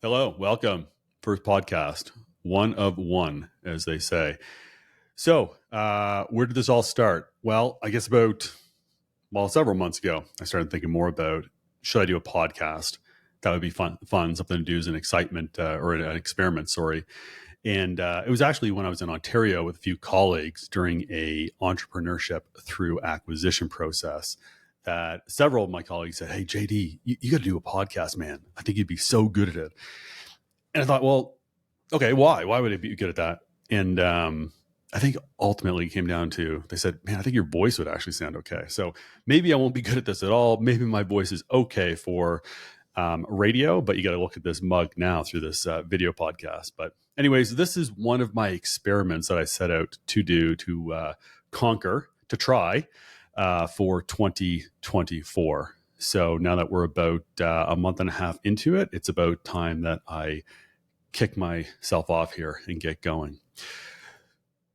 Hello, welcome. First podcast, one of one, as they say. So, where did this all start? Well, I guess several months ago, I started thinking more about, should I do a podcast? That would be fun, something to do as an excitement or an experiment, sorry. And it was actually when I was in Ontario with a few colleagues during a entrepreneurship through acquisition process that several of my colleagues said, "Hey, JD, you got to do a podcast, man. I think you'd be so good at it." And I thought, well, okay, why? Why would I be good at that? And I think ultimately it came down to, they said, man, I think your voice would actually sound okay. So maybe I won't be good at this at all. Maybe my voice is okay for radio, but you got to look at this mug now through this video podcast. But anyways, this is one of my experiments that I set out to do, to conquer, to try for 2024. So now that we're about a month and a half into it, it's about time that I kick myself off here and get going.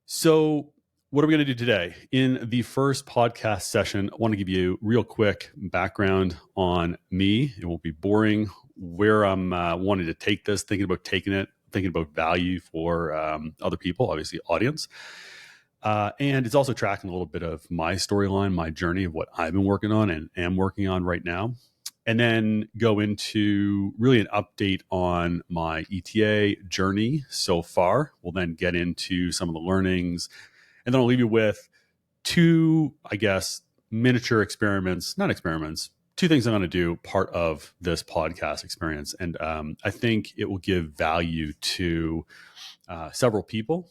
So what are we going to do today? In the first podcast session, I want to give you real quick background on me. It won't be boring. Where I'm wanting to take this, thinking about taking it, thinking about value for other people, obviously audience. And it's also tracking a little bit of my storyline, my journey of what I've been working on and am working on right now. And then go into really an update on my ETA journey so far. We'll then get into some of the learnings. And then I'll leave you with two, I guess, miniature experiments, not experiments, two things I'm going to do part of this podcast experience. And I think it will give value to several people,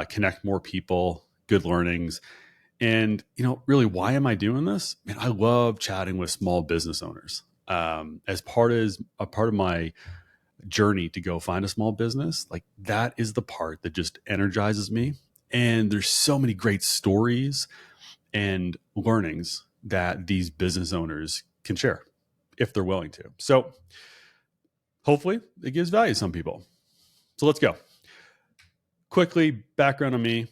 connect more people, good learnings. And, really, why am I doing this? Man, I love chatting with small business owners. As part of my journey to go find a small business, like that is the part that just energizes me. And there's so many great stories and learnings that these business owners can share if they're willing to. So hopefully it gives value to some people. So let's go. Quickly, background on me: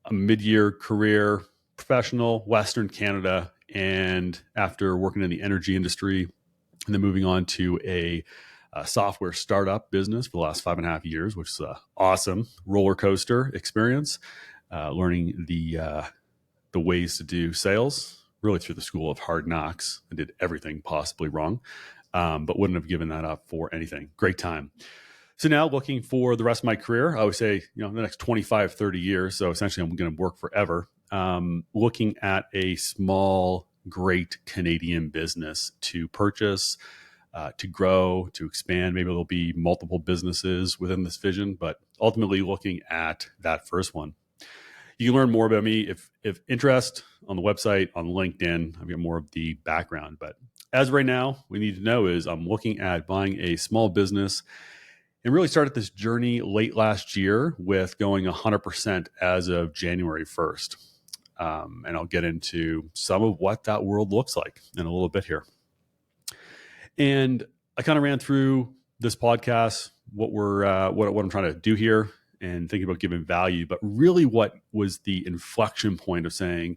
a mid-year career professional, Western Canada, and after working in the energy industry and then moving on to a software startup business for the last 5.5 years, which is an awesome roller coaster experience, learning the ways to do sales, really through the school of hard knocks. I did everything possibly wrong, but wouldn't have given that up for anything. Great time. So now looking for the rest of my career, I would say, the next 25, 30 years. So essentially I'm going to work forever. Looking at a small, great Canadian business to purchase, to grow, to expand. Maybe there'll be multiple businesses within this vision, but ultimately looking at that first one. You can learn more about me if interest on the website, on LinkedIn. I've got more of the background, but as of right now, we need to know is I'm looking at buying a small business and really started this journey late last year with going 100% as of January 1st. And I'll get into some of what that world looks like in a little bit here. And I kind of ran through this podcast, what I'm trying to do here and thinking about giving value. But really what was the inflection point of saying,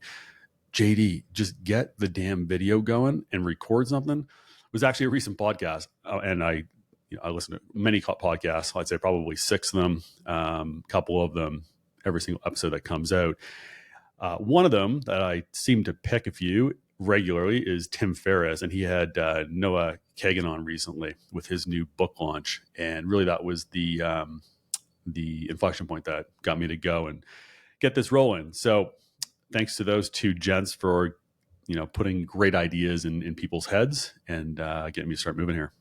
JD, just get the damn video going and record something, was actually a recent podcast. And I listen to many podcasts. I'd say probably 6 of them, couple of them, every single episode that comes out. One of them that I seem to pick a few regularly is Tim Ferriss, and he had Noah Kagan on recently with his new book launch. And really that was the inflection point that got me to go and get this rolling. So thanks to those two gents for, putting great ideas in people's heads and getting me to start moving here.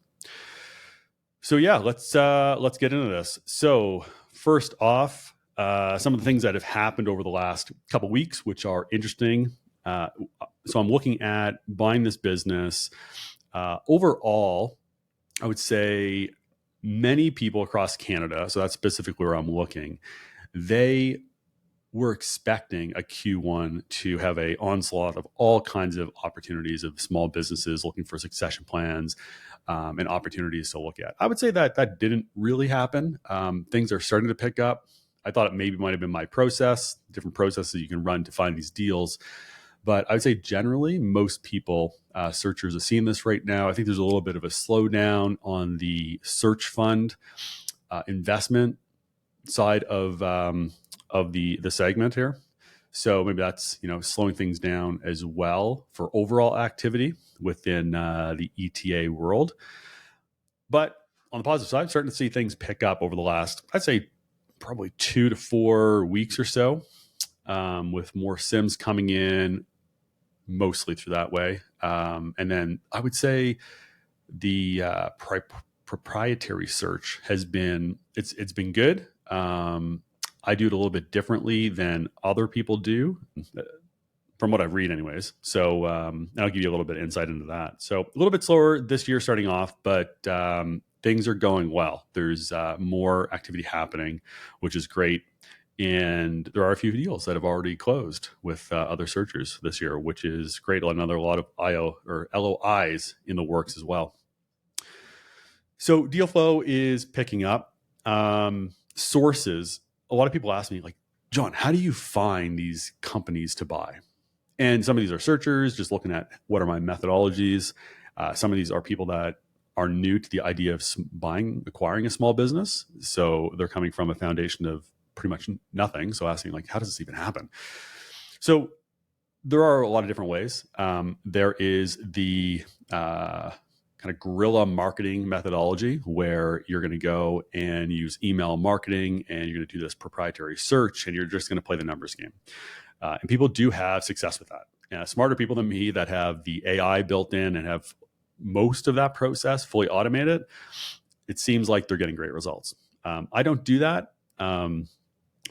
So yeah, let's get into this. So first off, some of the things that have happened over the last couple of weeks, which are interesting. So I'm looking at buying this business. Overall, I would say many people across Canada, so that's specifically where I'm looking, they were expecting a Q1 to have a onslaught of all kinds of opportunities of small businesses looking for succession plans and opportunities to look at. I would say that didn't really happen. Things are starting to pick up. I thought it maybe might have been my process, different processes you can run to find these deals. But I would say generally, most people, searchers, are seeing this right now. I think there's a little bit of a slowdown on the search fund investment side of the segment here. So maybe that's slowing things down as well for overall activity within the ETA world. But on the positive side, starting to see things pick up over the last, I'd say, probably 2 to 4 weeks or so, with more sims coming in, mostly through that way. And then I would say the proprietary search has been it's been good. I do it a little bit differently than other people do, from what I read anyways. So I'll give you a little bit of insight into that. So a little bit slower this year starting off, but things are going well. There's more activity happening, which is great. And there are a few deals that have already closed with other searchers this year, which is great. Another lot of LOIs in the works as well. So deal flow is picking up. Sources, a lot of people ask me, like, John, how do you find these companies to buy? And some of these are searchers just looking at what are my methodologies. Some of these are people that are new to the idea of acquiring a small business. So they're coming from a foundation of pretty much nothing. So asking, like, how does this even happen? So there are a lot of different ways. There is the kind of guerrilla marketing methodology where you're going to go and use email marketing and you're going to do this proprietary search and you're just going to play the numbers game. And people do have success with that. Smarter people than me that have the AI built in and have most of that process fully automated, it seems like they're getting great results. I don't do that, but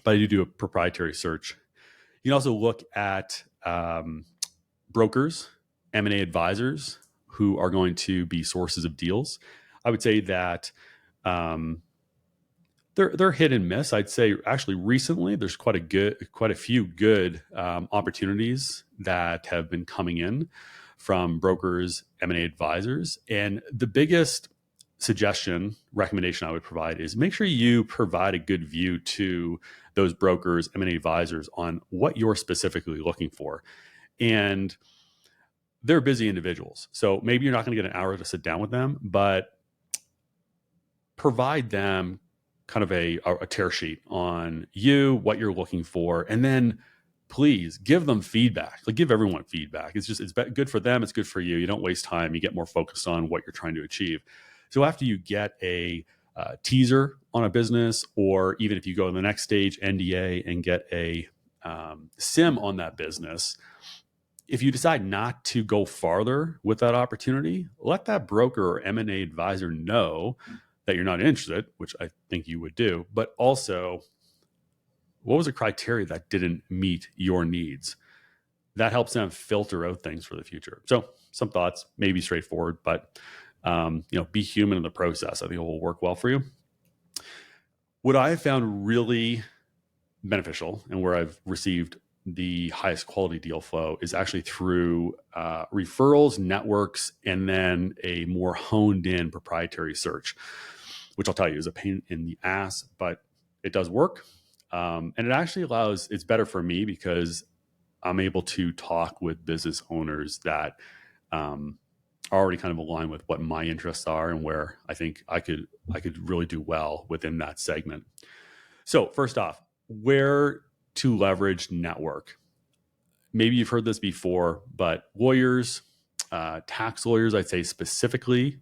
I do a proprietary search. You can also look at brokers, M&A advisors who are going to be sources of deals. I would say that they're hit and miss. I'd say actually recently there's quite a few good opportunities that have been coming in from brokers, M&A advisors. And the biggest recommendation I would provide is make sure you provide a good view to those brokers, M&A advisors on what you're specifically looking for. And they're busy individuals. So maybe you're not going to get an hour to sit down with them, but provide them kind of a tear sheet on what you're looking for. And then please give them feedback. Like, give everyone feedback. It's good for them. It's good for you. You don't waste time. You get more focused on what you're trying to achieve. So after you get a teaser on a business, or even if you go to the next stage, NDA, and get a SIM on that business, if you decide not to go farther with that opportunity, let that broker or M&A advisor know that you're not interested, which I think you would do, but also what was the criteria that didn't meet your needs? That helps them filter out things for the future. So some thoughts, maybe straightforward, but be human in the process. I think it will work well for you. What I have found really beneficial and where I've received the highest quality deal flow is actually through referrals, networks, and then a more honed in proprietary search, which I'll tell you is a pain in the ass, but it does work. And it actually it's better for me because I'm able to talk with business owners that are already kind of aligned with what my interests are and where I think I could really do well within that segment. So first off, where to leverage network. Maybe you've heard this before, but lawyers, tax lawyers, I'd say specifically,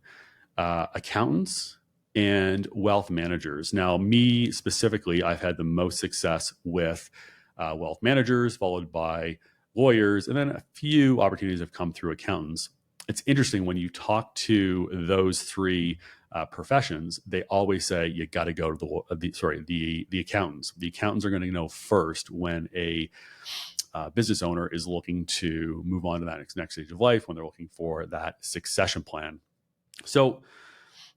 accountants, and wealth managers. Now, me specifically, I've had the most success with wealth managers, followed by lawyers, and then a few opportunities have come through accountants. It's interesting when you talk to those three professions, they always say you got to go to the accountants. The accountants are going to know first when a business owner is looking to move on to that next stage of life, when they're looking for that succession plan. So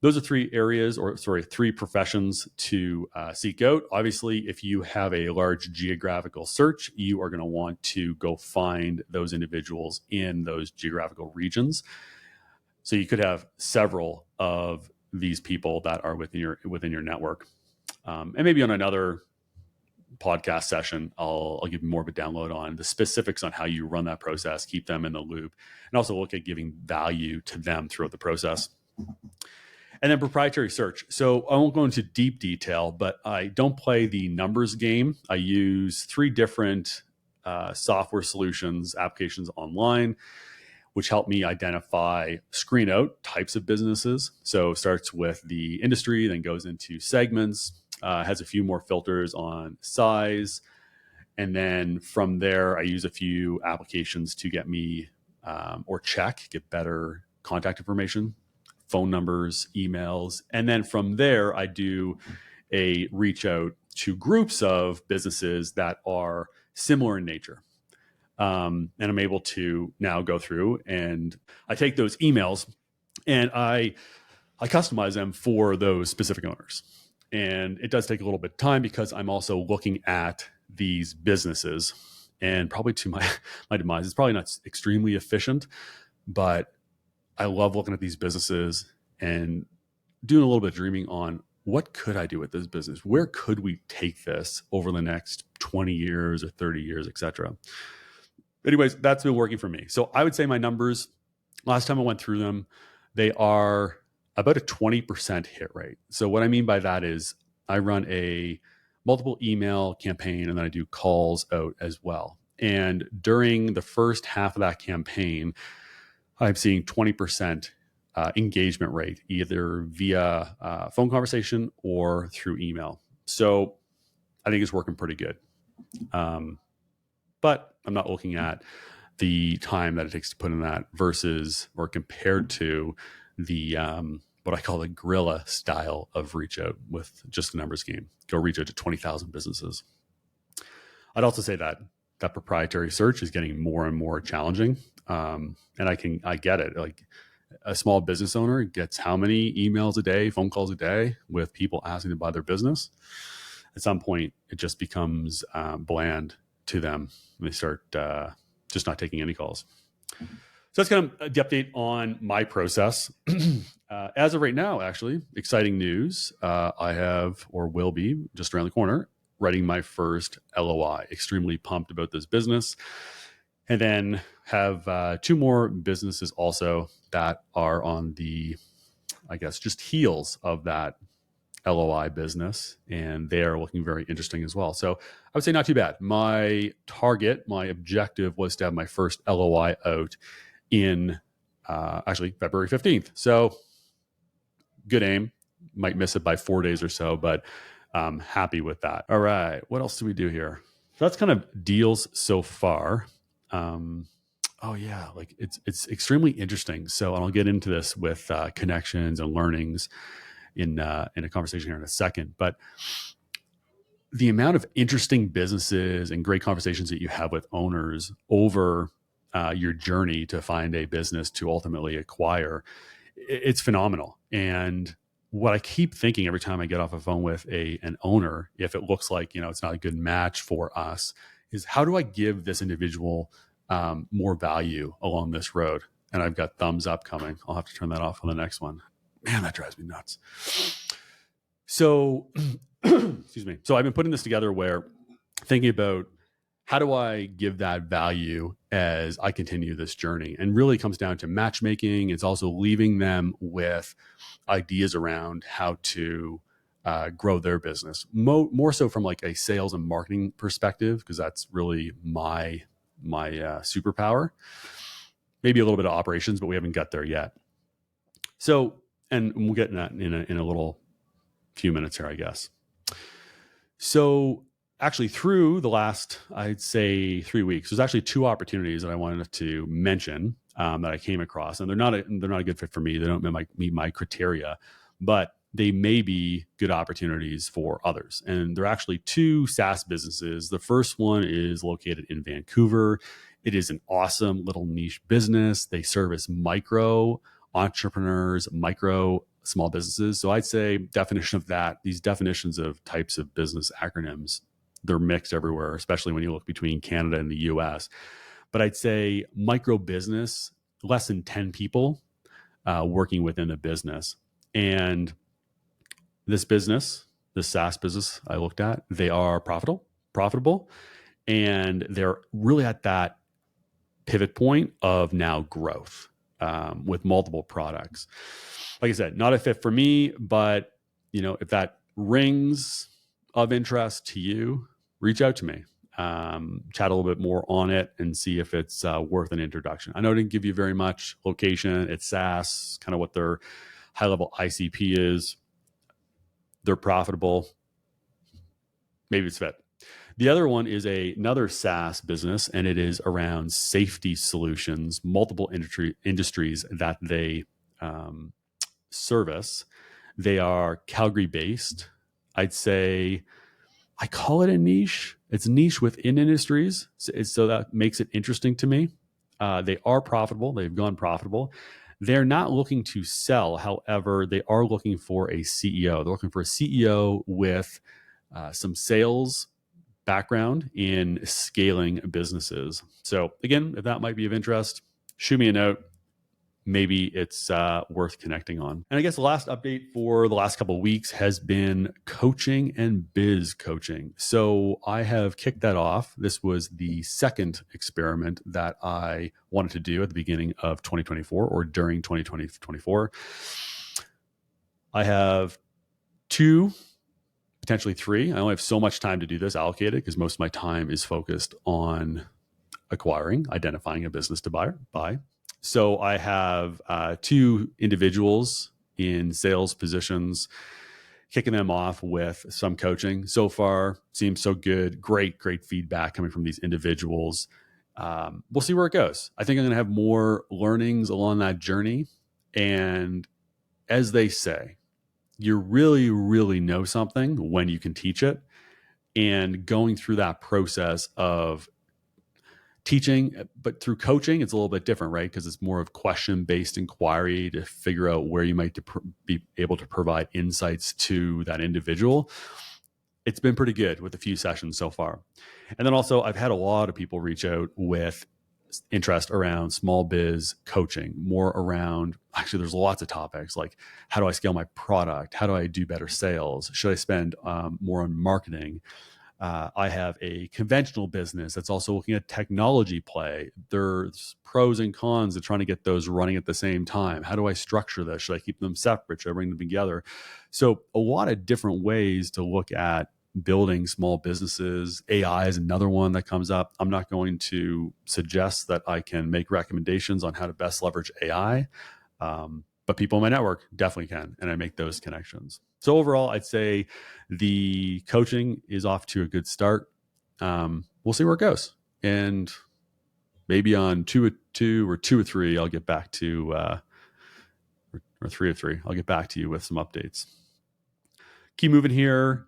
those are three professions to seek out. Obviously, if you have a large geographical search, you are going to want to go find those individuals in those geographical regions. So you could have several of these people that are within your network. And maybe on another podcast session, I'll give you more of a download on the specifics on how you run that process, keep them in the loop, and also look at giving value to them throughout the process. And then proprietary search. So I won't go into deep detail, but I don't play the numbers game. I use 3 different software solutions, applications online, which help me identify, screen out types of businesses. So it starts with the industry, then goes into segments, has a few more filters on size. And then from there, I use a few applications to get me get better contact information, phone numbers, emails. And then from there, I do a reach out to groups of businesses that are similar in nature. And I'm able to now go through and I take those emails and I customize them for those specific owners. And it does take a little bit of time because I'm also looking at these businesses, and probably to my demise, it's probably not extremely efficient, but I love looking at these businesses and doing a little bit of dreaming on what could I do with this business? Where could we take this over the next 20 years or 30 years, et cetera? Anyways, that's been working for me. So I would say my numbers, last time I went through them, they are about a 20% hit rate. So what I mean by that is I run a multiple email campaign and then I do calls out as well. And during the first half of that campaign, I'm seeing 20% engagement rate, either via phone conversation or through email. So I think it's working pretty good. But I'm not looking at the time that it takes to put in that versus or compared to the what I call the guerrilla style of reach out with just a numbers game. Go reach out to 20,000 businesses. I'd also say that proprietary search is getting more and more challenging. And I get it. Like a small business owner gets how many emails a day, phone calls a day with people asking to buy their business. At some point, it just becomes bland to them. And they start just not taking any calls. So that's kind of the update on my process. As of right now, actually, exciting news. I have, or will be, just around the corner, writing my first LOI. Extremely pumped about this business. And then have 2 more businesses also that are on the, I guess, just heels of that LOI business. And they are looking very interesting as well. So I would say not too bad. My target, my objective was to have my first LOI out in actually February 15th. So good aim. Might miss it by 4 days or so, but I'm happy with that. All right. What else do we do here? So that's kind of deals so far. Oh yeah, like it's extremely interesting. So, and I'll get into this with connections and learnings in a conversation here in a second. But the amount of interesting businesses and great conversations that you have with owners over your journey to find a business to ultimately acquire, it's phenomenal. And what I keep thinking every time I get off a phone with an owner, if it looks like it's not a good match for us, is how do I give this individual more value along this road? And I've got thumbs up coming. I'll have to turn that off on the next one. Man, that drives me nuts. So, excuse me. So I've been putting this together where thinking about how do I give that value as I continue this journey? And really comes down to matchmaking. It's also leaving them with ideas around how to grow their business, more so from like a sales and marketing perspective, because that's really my superpower. Maybe a little bit of operations, but we haven't got there yet. So, and we'll get in that in a little few minutes here, I guess. So actually through the last, I'd say 3 weeks, there's actually 2 opportunities that I wanted to mention that I came across, and they're not a good fit for me. They don't meet my criteria, but they may be good opportunities for others. And they're actually 2 SaaS businesses. The first one is located in Vancouver. It is an awesome little niche business. They service micro entrepreneurs, micro small businesses. So I'd say definition of that, these definitions of types of business acronyms, they're mixed everywhere, especially when you look between Canada and the US. But I'd say micro business, less than 10 people working within the business. And this business, this SaaS business I looked at, they are profitable. profitable, and they're really at that pivot point of now growth with multiple products. Like I said, not a fit for me, but if that rings of interest to you, reach out to me. Chat a little bit more on it and see if it's worth an introduction. I know I didn't give you very much. Location, it's SaaS, kind of what their high level ICP is. They're profitable. Maybe it's fit. The other one is another SaaS business, and it is around safety solutions, multiple industries that they service. They are Calgary based. I'd say I call it a niche. It's niche within industries. So that makes it interesting to me. They are profitable. They've gone profitable. They're not looking to sell. However, they are looking for a CEO. They're looking for a CEO with some sales background in scaling businesses. So again, if that might be of interest, shoot me a note. Maybe it's worth connecting on. And I guess the last update for the last couple of weeks has been coaching and biz coaching. So I have kicked that off. This was the second experiment that I wanted to do at the beginning of 2024 or during 2024. I have 2, potentially 3. I only have so much time to do this allocated because most of my time is focused on acquiring, identifying a business to buy. So I have 2 individuals in sales positions, kicking them off with some coaching. So far, seems so good. Great feedback coming from these individuals. We'll see where it goes. I think I'm going to have more learnings along that journey. And as they say, you really know something when you can teach it. And going through that process of teaching, but through coaching, it's a little bit different, right? Because it's more of question-based inquiry to figure out where you might be able to provide insights to that individual. It's been pretty good with a few sessions so far. And then also, I've had a lot of people reach out with interest around small biz coaching, more around, actually, there's lots of topics like how do I scale my product? How do I do better sales? Should I spend more on marketing? I have a conventional business that's also looking at technology play. There's pros and cons of trying to get those running at the same time. How do I structure this? Should I keep them separate? Should I bring them together? So a lot of different ways to look at building small businesses. AI is another one that comes up. I'm not going to suggest that I can make recommendations on how to best leverage AI. But people in my network definitely can, and I make those connections. So overall, I'd say the coaching is off to a good start. We'll see where it goes, and maybe on 2 or 2 or 2 or 3, I'll get back to, or 3 or 3, I'll get back to you with some updates. Keep moving here.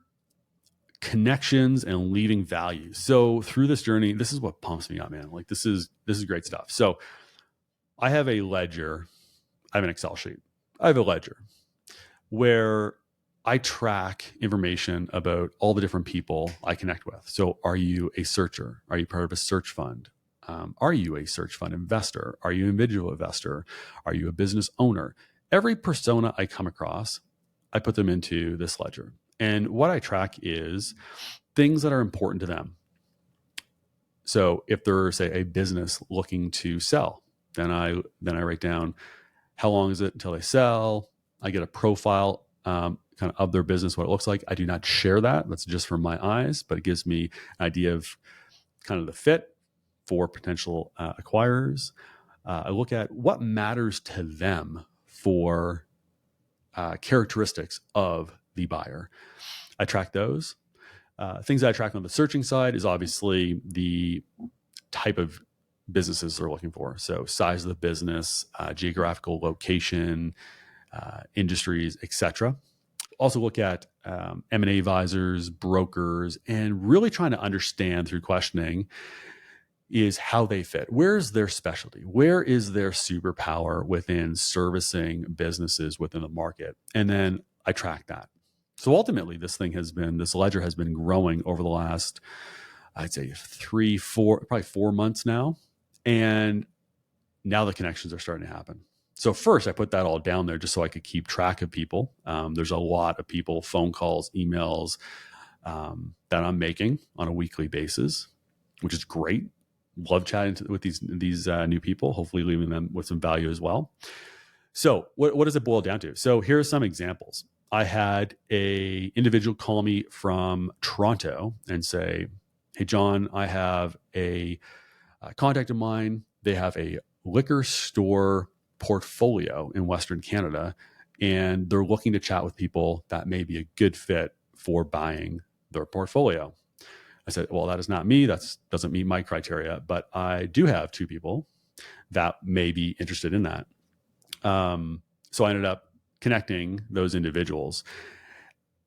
Connections and leaving value. So through this journey, this is what pumps me up, man. Like this is great stuff. So I have a ledger. I have an Excel sheet. I have a ledger where I track information about all the different people I connect with. So are you a searcher? Are you part of a search fund? Are you a search fund investor? Are you an individual investor? Are you a business owner? Every persona I come across, I put them into this ledger. And what I track is things that are important to them. So if they're, say, a business looking to sell, then I write down how long is it until they sell. I get a profile kind of their business, what it looks like. I do not share that. That's just from my eyes, but it gives me an idea of kind of the fit for potential acquirers. I look at what matters to them for characteristics of the buyer. I track those. Things that I track on the searching side is obviously the type of businesses they're looking for. So size of the business, geographical location, industries, etc. Also look at M&A advisors, brokers, and really trying to understand through questioning is how they fit. Where's their specialty? Where is their superpower within servicing businesses within the market? And then I track that. So ultimately, this ledger has been growing over the last, I'd say 3, 4, probably 4 months now. And now the connections are starting to happen. So first, I put that all down there just so I could keep track of people. There's a lot of people, phone calls, emails, that I'm making on a weekly basis, which is great. Love chatting with these new people, hopefully leaving them with some value as well. So what does it boil down to? So here are some examples. I had a individual call me from Toronto and say, hey, John, I have a contact of mine. They have a liquor store portfolio in Western Canada, and they're looking to chat with people that may be a good fit for buying their portfolio. I said, well, that is not me. That doesn't meet my criteria, but I do have two people that may be interested in that. So I ended up connecting those individuals,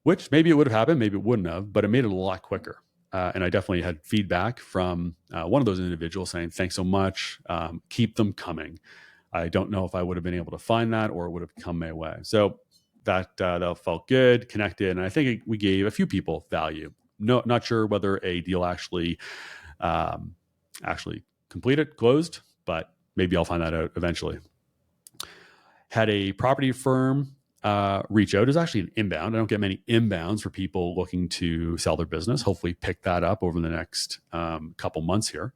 which maybe it would have happened, maybe it wouldn't have, but it made it a lot quicker. And I definitely had feedback from one of those individuals saying, thanks so much. Keep them coming. I don't know if I would have been able to find that or it would have come my way. So that felt good, connected. And I think we gave a few people value. No, not sure whether a deal actually completed, closed, but maybe I'll find that out eventually. Had a property firm reach out. It was actually an inbound. I don't get many inbounds for people looking to sell their business. Hopefully pick that up over the next couple months here.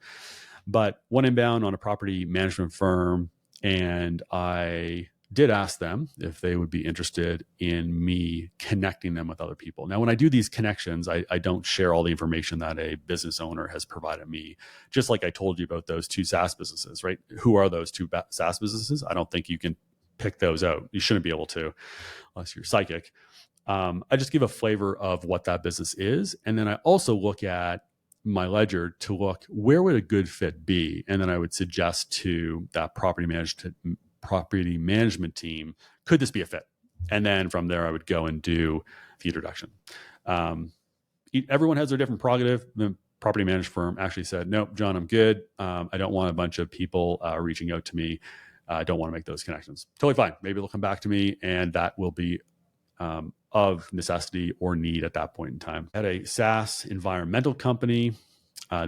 But one inbound on a property management firm, and I did ask them if they would be interested in me connecting them with other people. Now, when I do these connections, I don't share all the information that a business owner has provided me, just like I told you about those two SaaS businesses, right? Who are those two SaaS businesses? I don't think you can pick those out. You shouldn't be able to, unless you're psychic. I just give a flavor of what that business is. And then I also look at my ledger to look, where would a good fit be? And then I would suggest to that property management team, could this be a fit? And then from there, I would go and do the introduction. Everyone has their different prerogative. The property management firm actually said, nope, John, I'm good. I don't want a bunch of people reaching out to me. I don't want to make those connections. Totally fine. Maybe they'll come back to me and that will be of necessity or need at that point in time. I had a SaaS environmental company.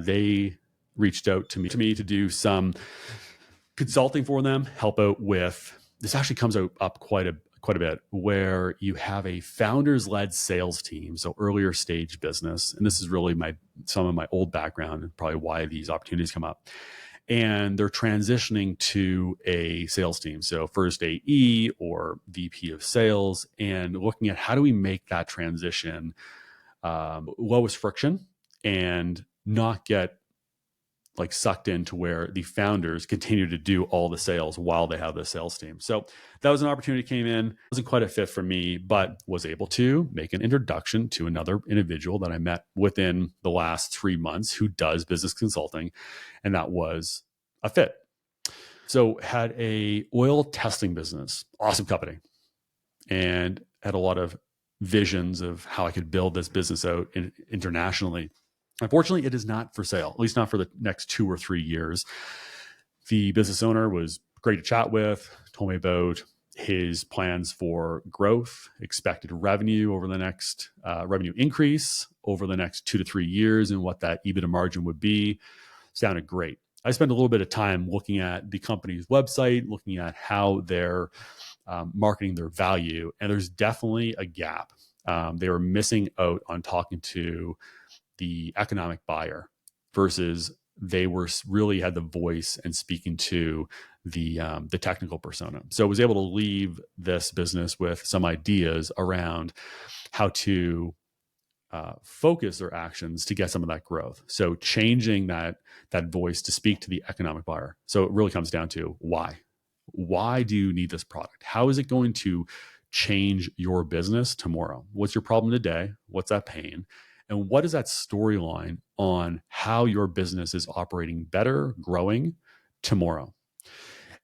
They reached out to me to do some consulting for them, help out with, this actually comes up quite a bit, where you have a founders-led sales team, so earlier stage business. And this is really some of my old background and probably why these opportunities come up. And they're transitioning to a sales team. So first AE or VP of sales, and looking at how do we make that transition lowest friction and not get like sucked into where the founders continue to do all the sales while they have the sales team. So that was an opportunity that came in. It wasn't quite a fit for me, but was able to make an introduction to another individual that I met within the last 3 months who does business consulting. And that was a fit. So had a oil testing business, awesome company, and had a lot of visions of how I could build this business out internationally. Unfortunately, it is not for sale, at least not for the next 2 or 3 years. The business owner was great to chat with, told me about his plans for growth, expected revenue over the next revenue increase over the next 2 to 3 years, and what that EBITDA margin would be. Sounded great. I spent a little bit of time looking at the company's website, looking at how they're marketing their value, and there's definitely a gap. They were missing out on talking to the economic buyer versus they were really had the voice and speaking to the technical persona. So I was able to leave this business with some ideas around how to focus their actions to get some of that growth. So changing that voice to speak to the economic buyer. So it really comes down to why. Why do you need this product? How is it going to change your business tomorrow? What's your problem today? What's that pain? And what is that storyline on how your business is operating better, growing tomorrow?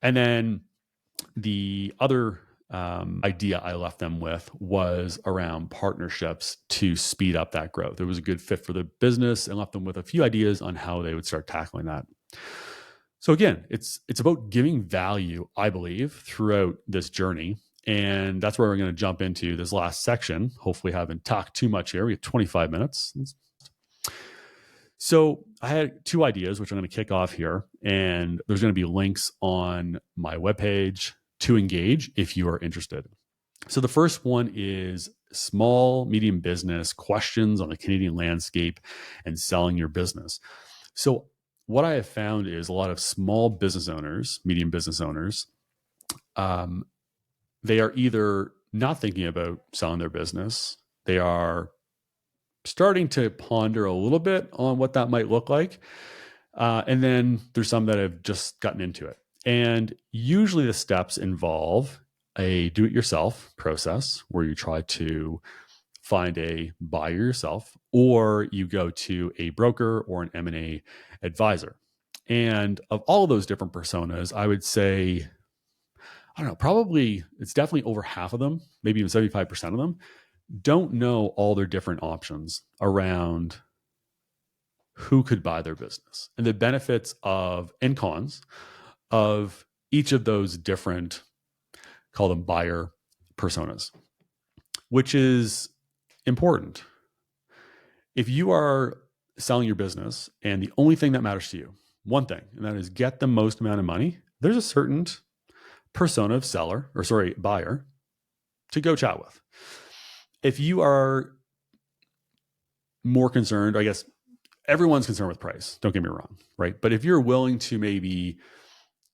And then the other idea I left them with was around partnerships to speed up that growth. It was a good fit for the business, and left them with a few ideas on how they would start tackling that. So again, it's about giving value, I believe, throughout this journey. And that's where we're going to jump into this last section. Hopefully haven't talked too much here. We have 25 minutes. So I had 2 ideas, which I'm going to kick off here. And there's going to be links on my webpage to engage if you are interested. So the first one is small, medium business questions on the Canadian landscape and selling your business. So what I have found is a lot of small business owners, medium business owners, they are either not thinking about selling their business. They are starting to ponder a little bit on what that might look like. And then there's some that have just gotten into it. And usually the steps involve a do-it-yourself process where you try to find a buyer yourself, or you go to a broker or an M&A advisor. And of all of those different personas, I would say, I don't know, probably it's definitely over half of them, maybe even 75% of them, don't know all their different options around who could buy their business and the benefits of and cons of each of those different, call them buyer personas, which is important. If you are selling your business and the only thing that matters to you, one thing, and that is get the most amount of money, there's a certain persona of buyer to go chat with. If you are more concerned, I guess everyone's concerned with price, don't get me wrong, right? But if you're willing to maybe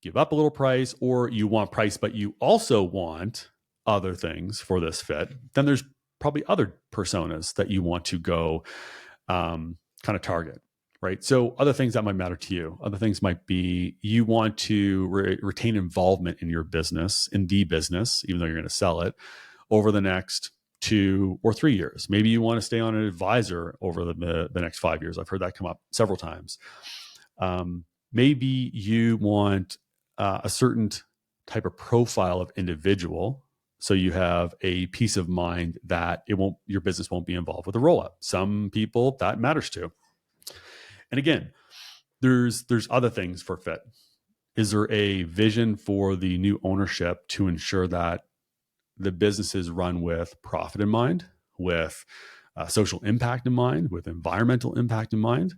give up a little price, or you want price, but you also want other things for this fit, then there's probably other personas that you want to go kind of target, right? So other things that might matter to you, other things might be you want to retain involvement in your business, in the business, even though you're going to sell it over the next 2 or 3 years. Maybe you want to stay on an advisor over the next 5 years. I've heard that come up several times. Maybe you want a certain type of profile of individual, so you have a peace of mind that your business won't be involved with a roll up. Some people that matters to. And again, there's other things for fit. Is there a vision for the new ownership to ensure that the business is run with profit in mind, with social impact in mind, with environmental impact in mind?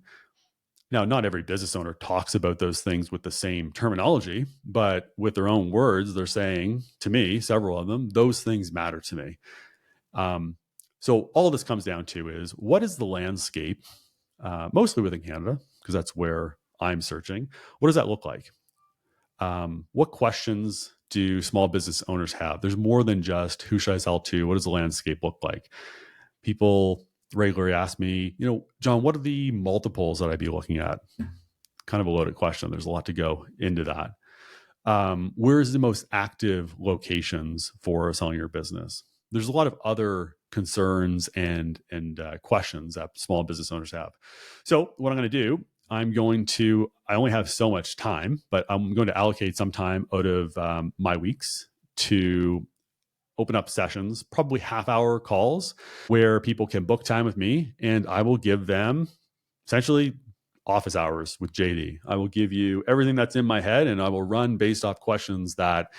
Now, not every business owner talks about those things with the same terminology, but with their own words, they're saying to me, several of them, those things matter to me. So all this comes down to is, what is the landscape, mostly within Canada, because that's where I'm searching. What does that look like? What questions do small business owners have? There's more than just who should I sell to? What does the landscape look like? People regularly ask me, John, what are the multiples that I'd be looking at? Kind of a loaded question. There's a lot to go into that. Where's the most active locations for selling your business? There's a lot of other concerns and questions that small business owners have. So what I'm going to do, I only have so much time, but I'm going to allocate some time out of my weeks to open up sessions, probably half-hour calls, where people can book time with me, and I will give them essentially office hours with JD. I will give you everything that's in my head, and I will run based off questions that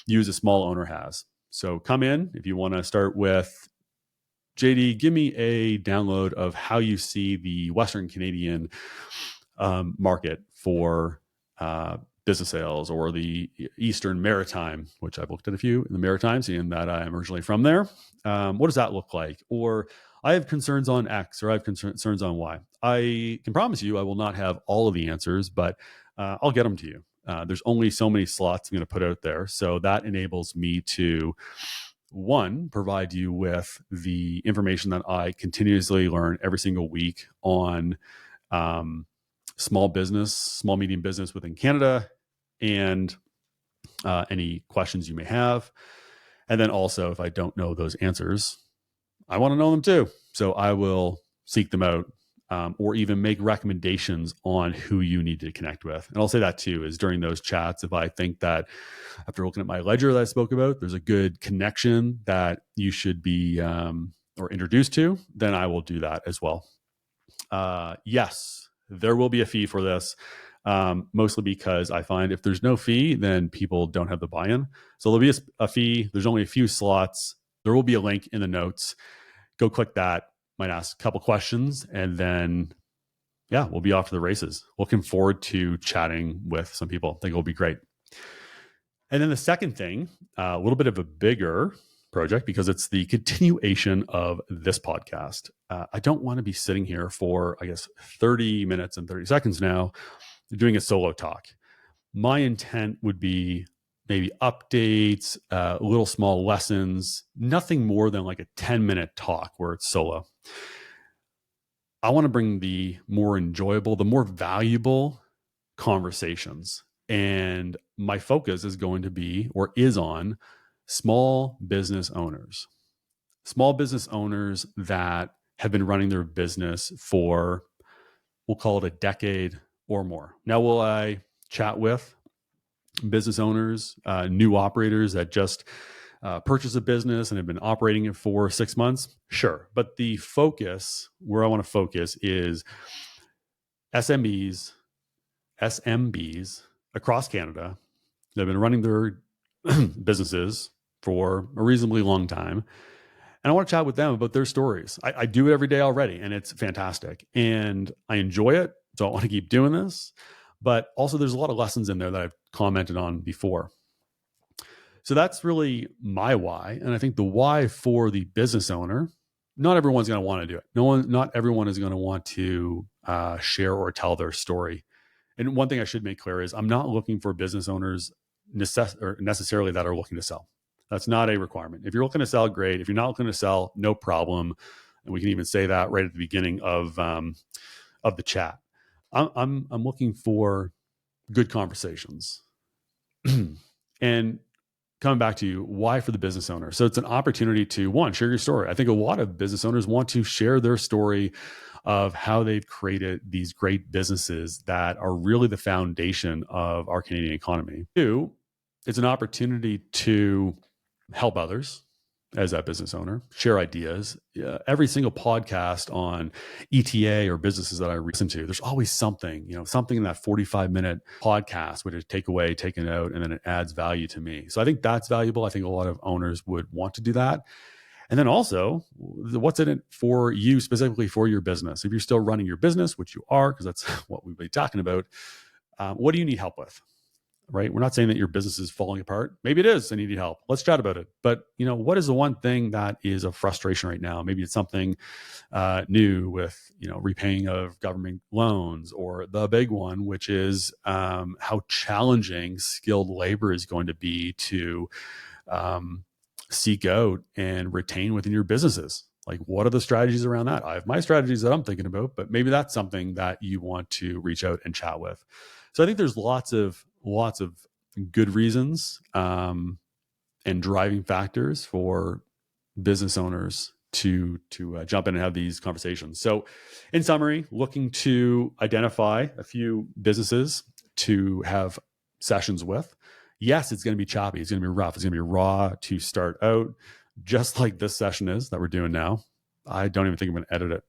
you as a small owner has. So come in if you want to start with, JD, give me a download of how you see the Western Canadian market for business sales, or the Eastern Maritime, which I've looked at a few in the Maritimes, seeing that I'm originally from there. What does that look like? Or I have concerns on X, or I have concerns on Y. I can promise you I will not have all of the answers, but I'll get them to you. There's only so many slots I'm going to put out there. So that enables me to, one, provide you with the information that I continuously learn every single week on small medium business within Canada, and any questions you may have. And then also, if I don't know those answers, I want to know them too. So I will seek them out, or even make recommendations on who you need to connect with. And I'll say that too, is during those chats, if I think that after looking at my ledger that I spoke about, there's a good connection that you should be or introduced to, then I will do that as well. Yes, there will be a fee for this. Mostly because I find if there's no fee, then people don't have the buy-in. So there'll be a fee. There's only a few slots. There will be a link in the notes. Go click that. Might ask a couple questions, and then, we'll be off to the races. Looking forward to chatting with some people. I think it'll be great. And then the second thing, a little bit of a bigger project because it's the continuation of this podcast. I don't want to be sitting here for, 30 minutes and 30 seconds now doing a solo talk. My intent would be maybe updates, little small lessons, nothing more than like a 10-minute talk where it's solo. I want to bring the more enjoyable, the more valuable conversations. And my focus is going to be, or is on, small business owners that have been running their business for, we'll call it a decade or more. Now, will I chat with business owners, new operators that just purchase a business and have been operating it for 6 months? Sure. But the focus, where I want to focus, is SMBs across Canada that have been running their businesses for a reasonably long time. And I want to chat with them about their stories. I do it every day already, and it's fantastic. And I enjoy it, so I want to keep doing this. But also there's a lot of lessons in there that I've commented on before. So that's really my why. And I think the why for the business owner, not everyone's going to want to do it. Not everyone is going to want to share or tell their story. And one thing I should make clear is I'm not looking for business owners necessarily that are looking to sell. That's not a requirement. If you're looking to sell, great. If you're not looking to sell, no problem. And we can even say that right at the beginning of the chat. I'm looking for good conversations. And coming back to you, why for the business owner? So it's an opportunity to, one, share your story. I think a lot of business owners want to share their story of how they've created these great businesses that are really the foundation of our Canadian economy. Two, it's an opportunity to help others as that business owner, share ideas. Every single podcast on ETA or businesses that I listen to, there's always something in that 45-minute podcast which is take away, taken out, and then it adds value to me. So I think that's valuable. I think a lot of owners would want to do that. And then also, what's in it for you, specifically for your business? If you're still running your business, which you are, because that's what we'll be talking about, what do you need help with? Right? We're not saying that your business is falling apart. Maybe it is and you need help. Let's chat about it. But what is the one thing that is a frustration right now? Maybe it's something new with, repaying of government loans, or the big one, which is how challenging skilled labor is going to be to seek out and retain within your businesses. Like, what are the strategies around that? I have my strategies that I'm thinking about, but maybe that's something that you want to reach out and chat with. So I think there's lots of good reasons and driving factors for business owners to jump in and have these conversations. So in summary, looking to identify a few businesses to have sessions with. Yes, it's going to be choppy. It's going to be rough. It's going to be raw to start out, just like this session is that we're doing now. I don't even think I'm going to edit it.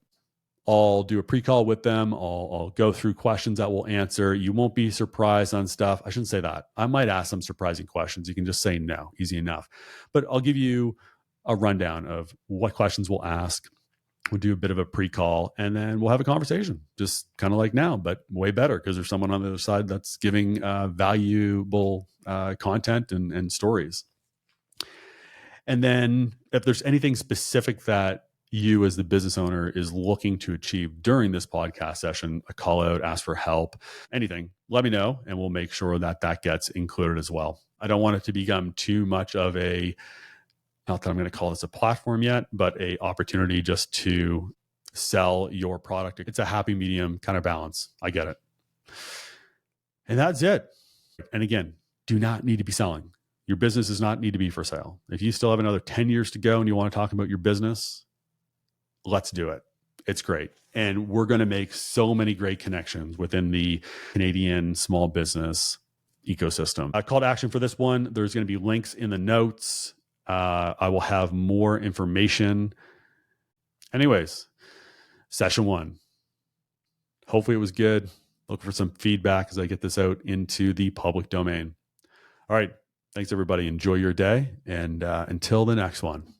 I'll do a pre-call with them. I'll go through questions that we'll answer. You won't be surprised on stuff. I shouldn't say that. I might ask some surprising questions. You can just say no, easy enough. But I'll give you a rundown of what questions we'll ask. We'll do a bit of a pre-call, and then we'll have a conversation, just kind of like now, but way better because there's someone on the other side that's giving valuable content and stories. And then if there's anything specific that you as the business owner is looking to achieve during this podcast session, a call out, ask for help, anything, let me know, and we'll make sure that gets included as well. I don't want it to become too much of a, not that I'm going to call this a platform yet, but a opportunity just to sell your product. It's a happy medium kind of balance. I get it. And that's it. And again, do not need to be selling. Your business does not need to be for sale. If you still have another 10 years to go and you want to talk about your business, let's do it. It's great. And we're going to make so many great connections within the Canadian small business ecosystem. A call to action for this one, there's going to be links in the notes. I will have more information. Anyways, session 1. Hopefully it was good. Look for some feedback as I get this out into the public domain. All right. Thanks, everybody. Enjoy your day. And until the next one.